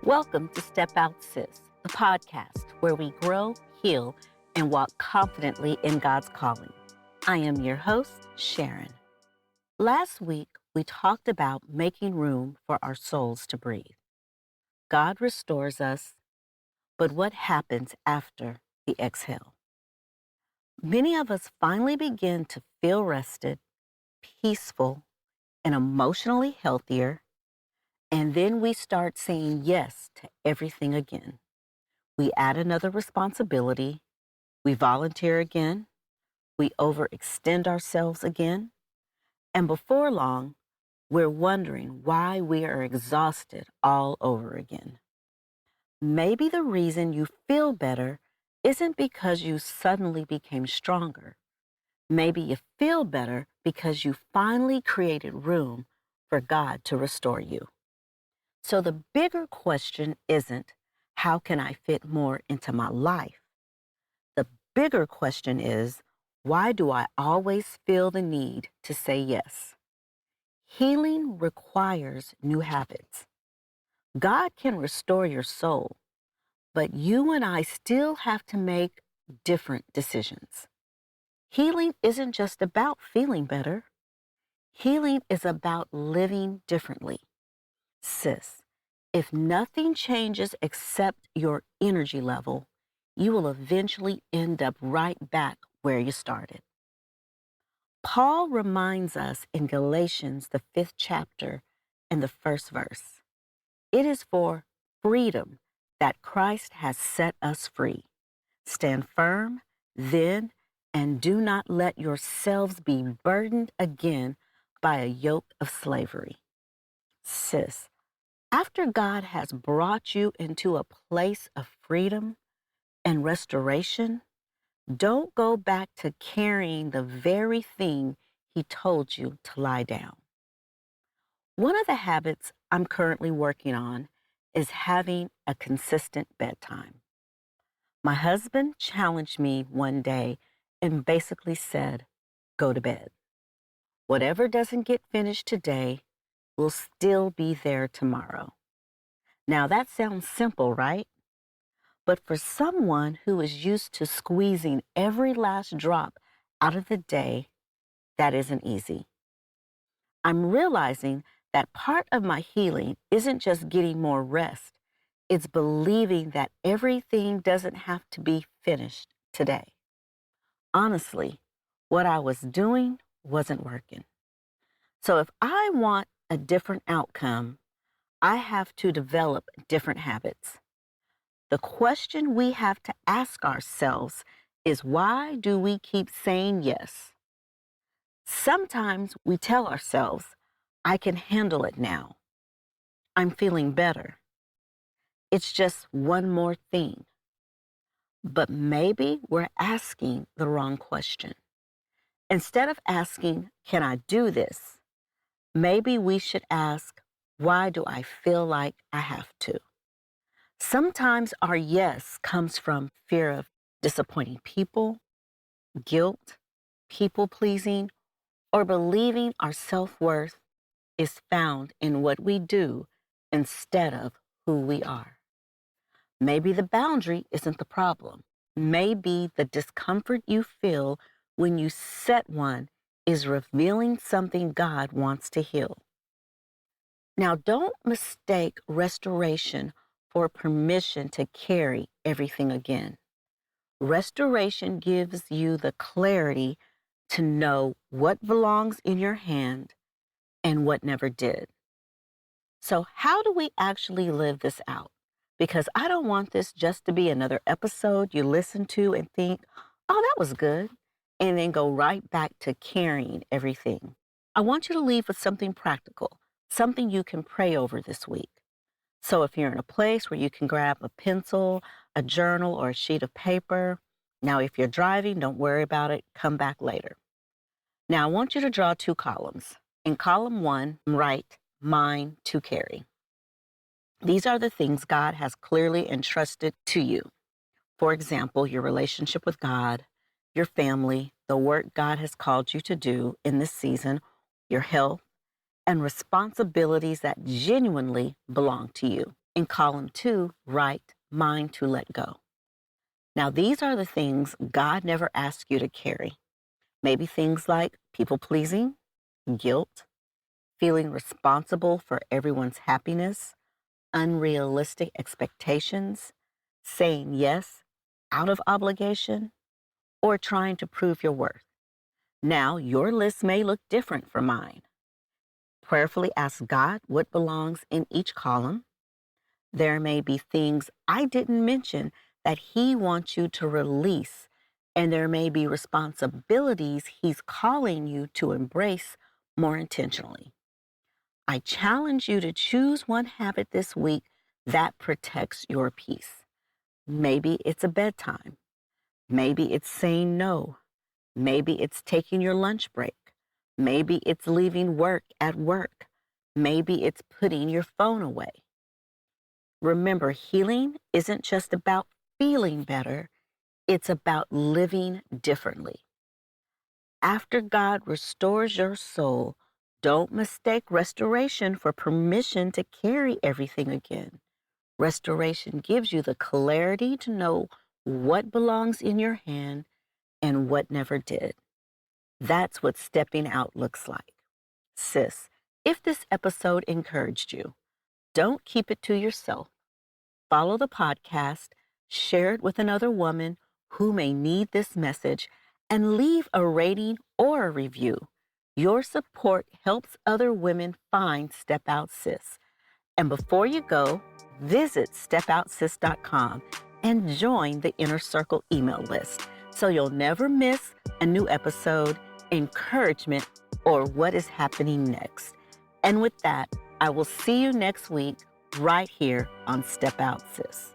Welcome to Step Out Sis, the podcast where we grow, heal, and walk confidently in God's calling. I am your host, Sharon. Last week, we talked about making room for our souls to breathe. God restores us, but what happens after the exhale? Many of us finally begin to feel rested, peaceful, and emotionally healthier, and then we start saying yes to everything again. We add another responsibility, we volunteer again, we overextend ourselves again, and before long, we're wondering why we are exhausted all over again. Maybe the reason you feel better isn't because you suddenly became stronger. Maybe you feel better because you finally created room for God to restore you. So the bigger question isn't, how can I fit more into my life? The bigger question is, why do I always feel the need to say yes? Healing requires new habits. God can restore your soul, but you and I still have to make different decisions. Healing isn't just about feeling better. Healing is about living differently. Sis, if nothing changes except your energy level, you will eventually end up right back where you started. Paul reminds us in Galatians, the 5th chapter and the 1st verse, it is for freedom that Christ has set us free. Stand firm, then, and do not let yourselves be burdened again by a yoke of slavery. Sis, after God has brought you into a place of freedom and restoration, don't go back to carrying the very thing He told you to lie down. One of the habits I'm currently working on is having a consistent bedtime. My husband challenged me one day and basically said, go to bed. Whatever doesn't get finished today will still be there tomorrow. Now that sounds simple, right? But for someone who is used to squeezing every last drop out of the day, that isn't easy. I'm realizing that part of my healing isn't just getting more rest, it's believing that everything doesn't have to be finished today. Honestly, what I was doing wasn't working. So if I want a different outcome, I have to develop different habits. The question we have to ask ourselves is, why do we keep saying yes? Sometimes we tell ourselves, I can handle it now. I'm feeling better. It's just one more thing. But maybe we're asking the wrong question. Instead of asking, can I do this? Maybe we should ask, why do I feel like I have to? Sometimes our yes comes from fear of disappointing people, guilt, people pleasing, or believing our self-worth is found in what we do instead of who we are. Maybe the boundary isn't the problem. Maybe the discomfort you feel when you set one is revealing something God wants to heal. Now, don't mistake restoration for permission to carry everything again. Restoration gives you the clarity to know what belongs in your hand and what never did. So how do we actually live this out? Because I don't want this just to be another episode you listen to and think, oh, that was good, and then go right back to carrying everything. I want you to leave with something practical, something you can pray over this week. So if you're in a place where you can grab a pencil, a journal, or a sheet of paper, now if you're driving, don't worry about it, come back later. Now I want you to draw 2 columns. In column 1, write mine to carry. These are the things God has clearly entrusted to you. For example, your relationship with God, your family, the work God has called you to do in this season, your health, and responsibilities that genuinely belong to you. In column 2, write mine to let go. Now, these are the things God never asked you to carry. Maybe things like people pleasing, guilt, feeling responsible for everyone's happiness, unrealistic expectations, saying yes out of obligation, or trying to prove your worth. Now, your list may look different from mine. Prayerfully ask God what belongs in each column. There may be things I didn't mention that He wants you to release, and there may be responsibilities He's calling you to embrace more intentionally. I challenge you to choose one habit this week that protects your peace. Maybe it's a bedtime. Maybe it's saying no. Maybe it's taking your lunch break. Maybe it's leaving work at work. Maybe it's putting your phone away. Remember, healing isn't just about feeling better, it's about living differently. After God restores your soul, don't mistake restoration for permission to carry everything again. Restoration gives you the clarity to know what belongs in your hand and what never did. That's what stepping out looks like. Sis, if this episode encouraged you, don't keep it to yourself. Follow the podcast, share it with another woman who may need this message, and leave a rating or a review. Your support helps other women find Step Out Sis. And before you go, visit stepoutsist.com and join the Inner Circle email list so you'll never miss a new episode, encouragement, or what is happening next. And with that, I will see you next week right here on Step Out Sis.